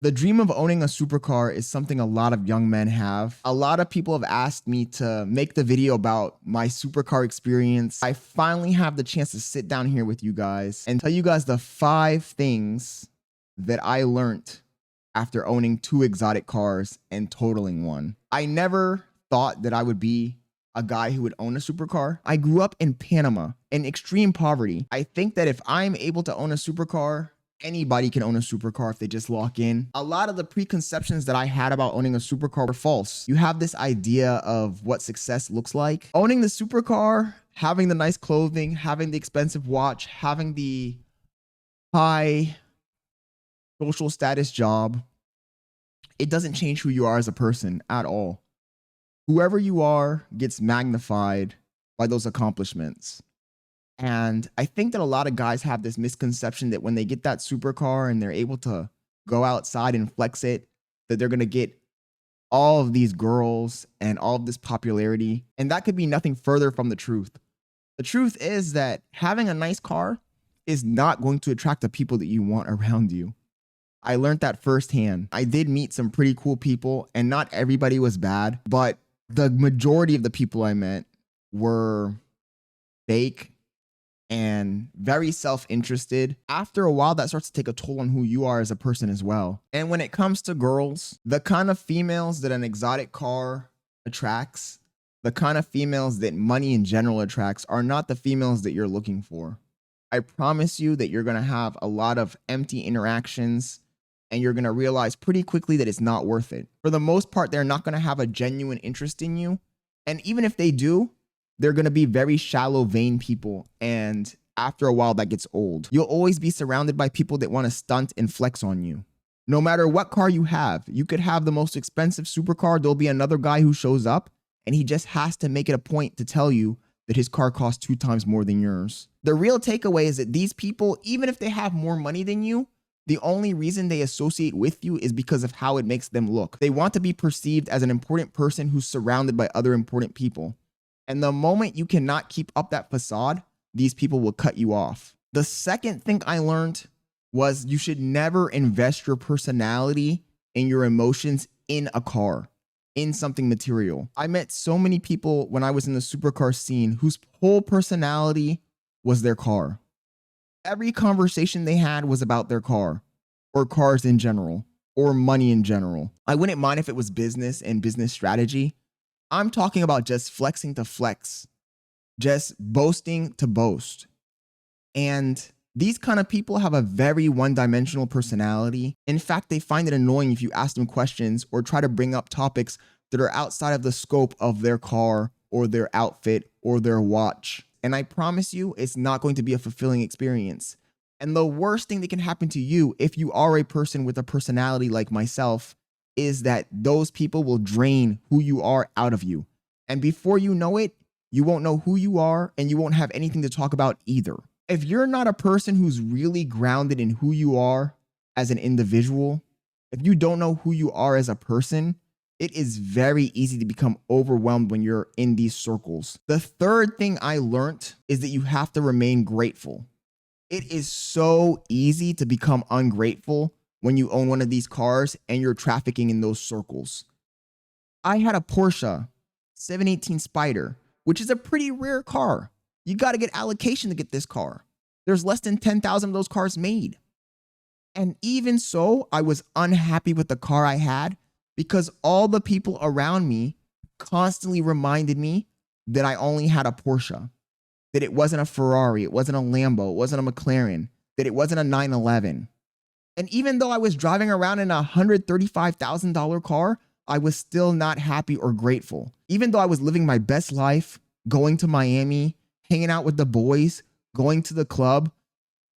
The dream of owning a supercar is something a lot of young men have. A lot of people have asked me to make the video about my supercar experience. I finally have the chance to sit down here with you guys and tell you guys the 5 things that I learned after owning 2 exotic cars and totaling one. I never thought that I would be a guy who would own a supercar. I grew up in Panama in extreme poverty. I think that if I'm able to own a supercar, anybody can own a supercar if they just lock in. A lot of the preconceptions that I had about owning a supercar were false. You have this idea of what success looks like. Owning the supercar, having the nice clothing, having the expensive watch, having the high social status job, it doesn't change who you are as a person at all. Whoever you are gets magnified by those accomplishments. And I think that a lot of guys have this misconception that when they get that supercar and they're able to go outside and flex it, that they're going to get all of these girls and all of this popularity. And that could be nothing further from the truth. The truth is that having a nice car is not going to attract the people that you want around you. I learned that firsthand. I did meet some pretty cool people, and not everybody was bad, but the majority of the people I met were fake and very self-interested. After a while, that starts to take a toll on who you are as a person as well. And when it comes to girls, the kind of females that an exotic car attracts, the kind of females that money in general attracts, are not the females that you're looking for. I promise you that you're gonna have a lot of empty interactions, and you're gonna realize pretty quickly that it's not worth it. For the most part, they're not gonna have a genuine interest in you. And even if they do, they're going to be very shallow, vain people. And after a while, that gets old. You'll always be surrounded by people that want to stunt and flex on you. No matter what car you have, you could have the most expensive supercar. There'll be another guy who shows up and he just has to make it a point to tell you that his car costs 2 times more than yours. The real takeaway is that these people, even if they have more money than you, the only reason they associate with you is because of how it makes them look. They want to be perceived as an important person who's surrounded by other important people. And the moment you cannot keep up that facade, these people will cut you off. The second thing I learned was you should never invest your personality and your emotions in a car, in something material. I met so many people when I was in the supercar scene whose whole personality was their car. Every conversation they had was about their car, or cars in general, or money in general. I wouldn't mind if it was business and business strategy. I'm talking about just flexing to flex, just boasting to boast. And these kind of people have a very one-dimensional personality. In fact, they find it annoying if you ask them questions or try to bring up topics that are outside of the scope of their car or their outfit or their watch. And I promise you, it's not going to be a fulfilling experience. And the worst thing that can happen to you if you are a person with a personality like myself is that those people will drain who you are out of you. And before you know it, you won't know who you are and you won't have anything to talk about either. If you're not a person who's really grounded in who you are as an individual, if you don't know who you are as a person, it is very easy to become overwhelmed when you're in these circles. The third thing I learned is that you have to remain grateful. It is so easy to become ungrateful when you own one of these cars and you're trafficking in those circles. I had a Porsche 718 Spyder, which is a pretty rare car. You got to get allocation to get this car. There's less than 10,000 of those cars made. And even so, I was unhappy with the car I had because all the people around me constantly reminded me that I only had a Porsche, that it wasn't a Ferrari, it wasn't a Lambo, it wasn't a McLaren, that it wasn't a 911. And even though I was driving around in a $135,000 car, I was still not happy or grateful. Even though I was living my best life, going to Miami, hanging out with the boys, going to the club,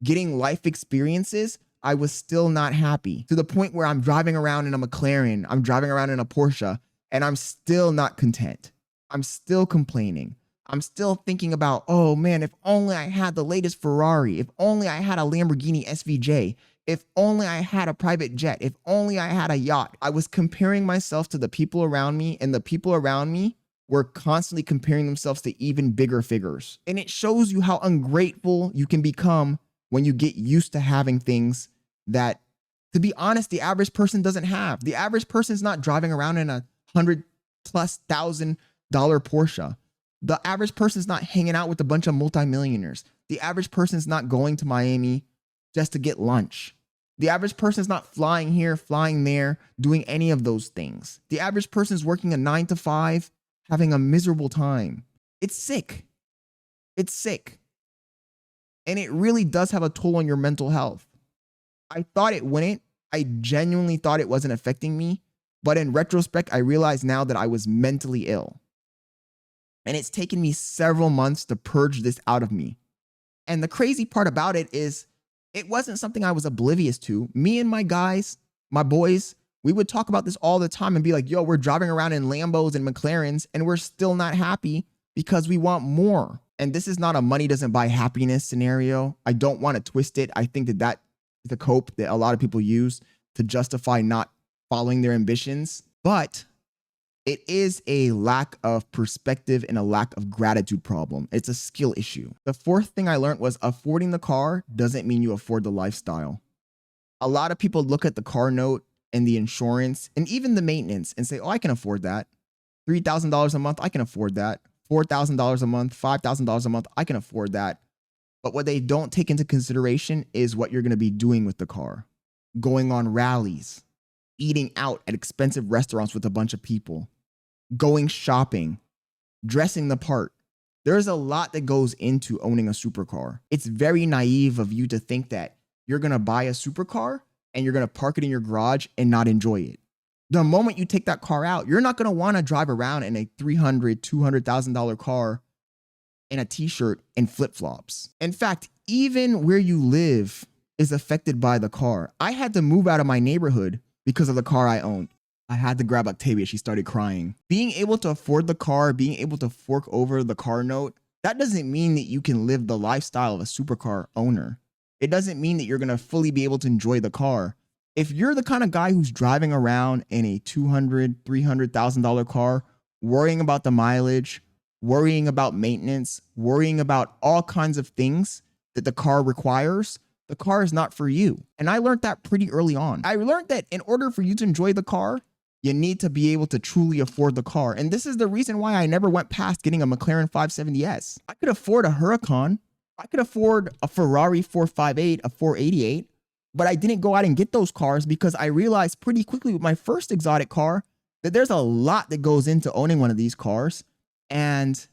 getting life experiences, I was still not happy. To the point where I'm driving around in a McLaren, I'm driving around in a Porsche, and I'm still not content. I'm still complaining. I'm still thinking about, oh man, if only I had the latest Ferrari, if only I had a Lamborghini SVJ, if only I had a private jet, if only I had a yacht. I was comparing myself to the people around me, and the people around me were constantly comparing themselves to even bigger figures. And it shows you how ungrateful you can become when you get used to having things that to be honest, the average person doesn't have. The average person is not driving around in a $100,000+ Porsche. The average person is not hanging out with a bunch of multimillionaires. The average person is not going to Miami just to get lunch. The average person is not flying here, flying there, doing any of those things. The average person is working a 9 to 5, having a miserable time. It's sick. It's sick. And it really does have a toll on your mental health. I thought it wouldn't. I genuinely thought it wasn't affecting me. But in retrospect, I realize now that I was mentally ill. And it's taken me several months to purge this out of me. And the crazy part about it is it wasn't something I was oblivious to. Me and my guys, my boys, we would talk about this all the time and be like, yo, we're driving around in Lambos and McLarens and we're still not happy because we want more. And this is not a money doesn't buy happiness scenario. I don't want to twist it. I think that is a cope that a lot of people use to justify not following their ambitions. But it is a lack of perspective and a lack of gratitude problem. It's a skill issue. The fourth thing I learned was affording the car doesn't mean you afford the lifestyle. A lot of people look at the car note and the insurance and even the maintenance and say, oh, I can afford that. $3,000 a month, I can afford that. $4,000 a month, $5,000 a month, I can afford that. But what they don't take into consideration is what you're going to be doing with the car. Going on rallies, eating out at expensive restaurants with a bunch of people, going shopping, dressing the part. There's a lot that goes into owning a supercar. It's very naive of you to think that you're going to buy a supercar and you're going to park it in your garage and not enjoy it. The moment you take that car out, you're not going to want to drive around in a $300,000, $200,000 car in a t-shirt and flip-flops. In fact, even where you live is affected by the car. I had to move out of my neighborhood because of the car I owned. I had to grab Octavia. She started crying. Being able to afford the car, being able to fork over the car note, that doesn't mean that you can live the lifestyle of a supercar owner. It doesn't mean that you're going to fully be able to enjoy the car. If you're the kind of guy who's driving around in a $200,000, $300,000 car, worrying about the mileage, worrying about maintenance, worrying about all kinds of things that the car requires, the car is not for you. And I learned that pretty early on. I learned that in order for you to enjoy the car, you need to be able to truly afford the car. And this is the reason why I never went past getting a McLaren 570S. I could afford a Huracan. I could afford a Ferrari 458, a 488. But I didn't go out and get those cars because I realized pretty quickly with my first exotic car that there's a lot that goes into owning one of these cars. And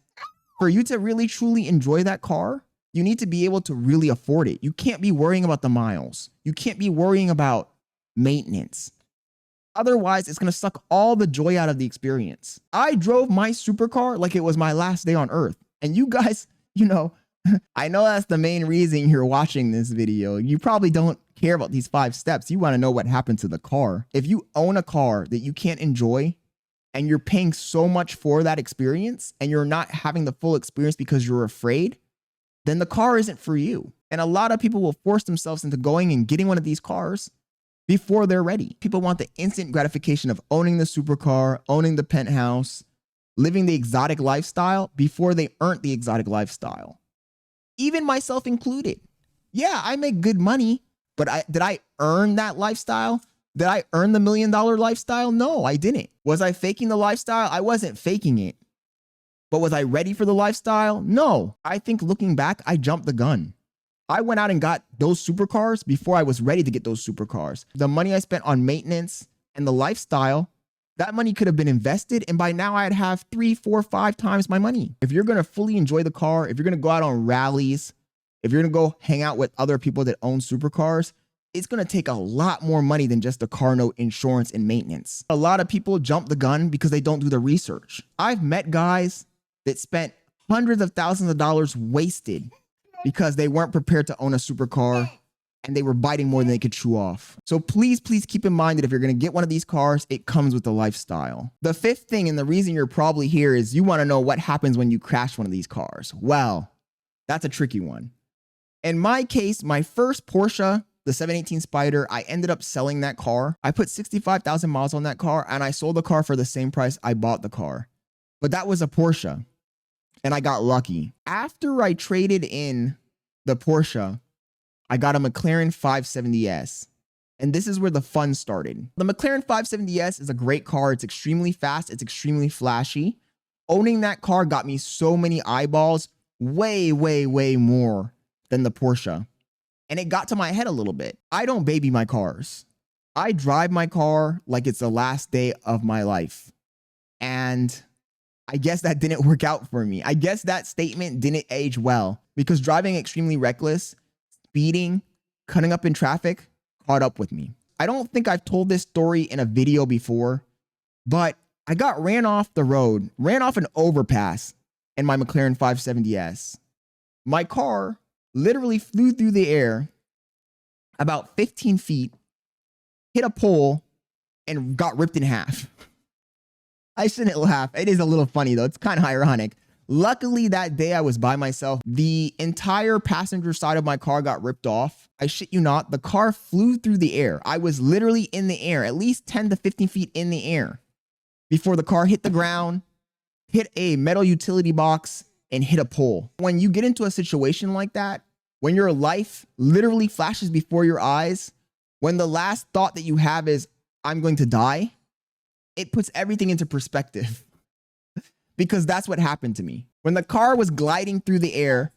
for you to really truly enjoy that car, you need to be able to really afford it. You can't be worrying about the miles. You can't be worrying about maintenance. Otherwise, it's going to suck all the joy out of the experience. I drove my supercar like it was my last day on earth. And you guys, I know that's the main reason you're watching this video. You probably don't care about these 5 steps. You want to know what happened to the car. If you own a car that you can't enjoy and you're paying so much for that experience and you're not having the full experience because you're afraid, then the car isn't for you. And a lot of people will force themselves into going and getting one of these cars before they're ready. People want the instant gratification of owning the supercar, owning the penthouse, living the exotic lifestyle before they earned the exotic lifestyle. Even myself included. Yeah, I make good money, but did I earn that lifestyle? Did I earn the $1 million lifestyle? No, I didn't. Was I faking the lifestyle? I wasn't faking it. But was I ready for the lifestyle? No. I think looking back, I jumped the gun. I went out and got those supercars before I was ready to get those supercars. The money I spent on maintenance and the lifestyle, that money could have been invested, and by now I'd have 3, 4, 5 times my money. If you're going to fully enjoy the car, if you're going to go out on rallies, if you're going to go hang out with other people that own supercars, it's going to take a lot more money than just the car note, insurance, and maintenance. A lot of people jump the gun because they don't do the research. I've met guys that spent hundreds of thousands of dollars wasted because they weren't prepared to own a supercar and they were biting more than they could chew off. So please keep in mind that if you're going to get one of these cars, it comes with the lifestyle. The 5th thing, and the reason you're probably here, is you want to know what happens when you crash one of these cars. Well, that's a tricky one. In my case, my first Porsche, the 718 Spyder, I ended up selling that car. I put 65,000 miles on that car and I sold the car for the same price I bought the car. But that was a Porsche and I got lucky. After I traded in the Porsche, I got a McLaren 570S. And this is where the fun started. The McLaren 570S is a great car. It's extremely fast. It's extremely flashy. Owning that car got me so many eyeballs, way, way, way more than the Porsche. And it got to my head a little bit. I don't baby my cars. I drive my car like it's the last day of my life. And I guess that didn't work out for me. I guess that statement didn't age well because driving extremely reckless, speeding, cutting up in traffic caught up with me. I don't think I've told this story in a video before, but I got ran off the road, ran off an overpass in my McLaren 570S. My car literally flew through the air about 15 feet, hit a pole, and got ripped in half. I shouldn't laugh. It is a little funny though. It's kind of ironic. Luckily that day I was by myself. The entire passenger side of my car got ripped off. I shit you not, the car flew through the air. I was literally in the air, at least 10 to 15 feet in the air before the car hit the ground, hit a metal utility box, and hit a pole. When you get into a situation like that, when your life literally flashes before your eyes, when the last thought that you have is, I'm going to die, it puts everything into perspective. Because that's what happened to me. When the car was gliding through the air,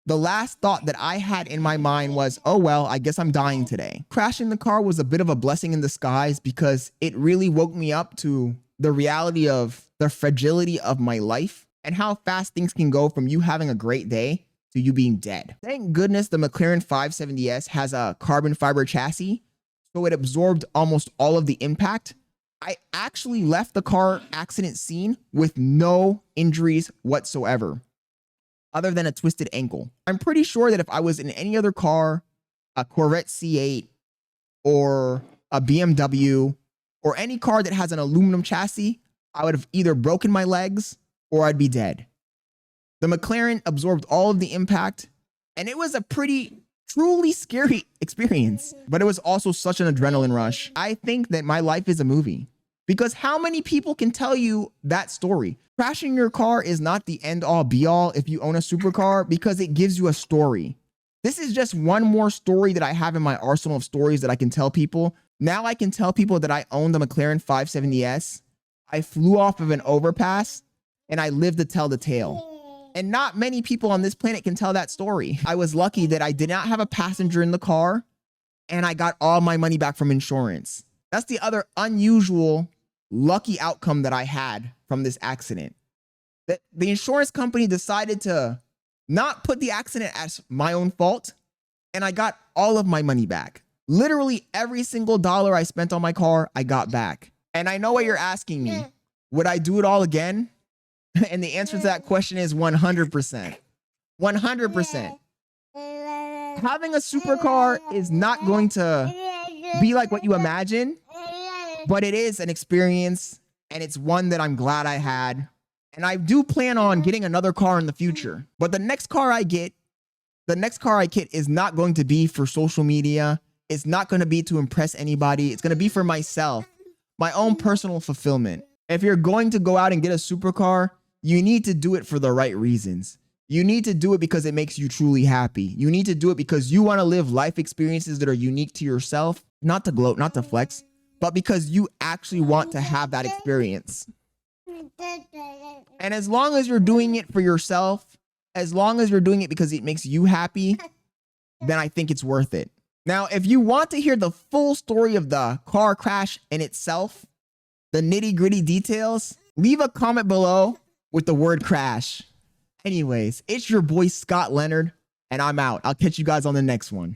the last thought that I had in my mind was, oh well, I guess I'm dying today. Crashing the car was a bit of a blessing in disguise because it really woke me up to the reality of the fragility of my life and how fast things can go from you having a great day to you being dead. Thank goodness the McLaren 570S has a carbon fiber chassis, so it absorbed almost all of the impact. I actually left the car accident scene with no injuries whatsoever, other than a twisted ankle. I'm pretty sure that if I was in any other car, a Corvette C8 or a BMW or any car that has an aluminum chassis, I would have either broken my legs or I'd be dead. The McLaren absorbed all of the impact, and it was a pretty truly scary experience, but it was also such an adrenaline rush. I think that my life is a movie because how many people can tell you that story? Crashing your car is not the end all be all if you own a supercar because it gives you a story. This is just one more story that I have in my arsenal of stories that I can tell people. Now I can tell people that I own the McLaren 570S. I flew off of an overpass and I lived to tell the tale. And not many people on this planet can tell that story. I was lucky that I did not have a passenger in the car and I got all my money back from insurance. That's the other unusual, lucky outcome that I had from this accident. The insurance company decided to not put the accident as my own fault, and I got all of my money back. Literally every single dollar I spent on my car, I got back. And I know what you're asking me. Would I do it all again? And the answer to that question is 100%. 100%. Having a supercar is not going to be like what you imagine, but it is an experience, and it's one that I'm glad I had. And I do plan on getting another car in the future. But the next car I get is not going to be for social media. It's not going to be to impress anybody. It's going to be for myself, my own personal fulfillment. If you're going to go out and get a supercar, you need to do it for the right reasons. You need to do it because it makes you truly happy. You need to do it because you want to live life experiences that are unique to yourself, not to gloat, not to flex, but because you actually want to have that experience. And as long as you're doing it for yourself, as long as you're doing it because it makes you happy, then I think it's worth it. Now, if you want to hear the full story of the car crash in itself, the nitty-gritty details, leave a comment below with the word crash. Anyways, it's your boy Scott Leonard, and I'm out. I'll catch you guys on the next one.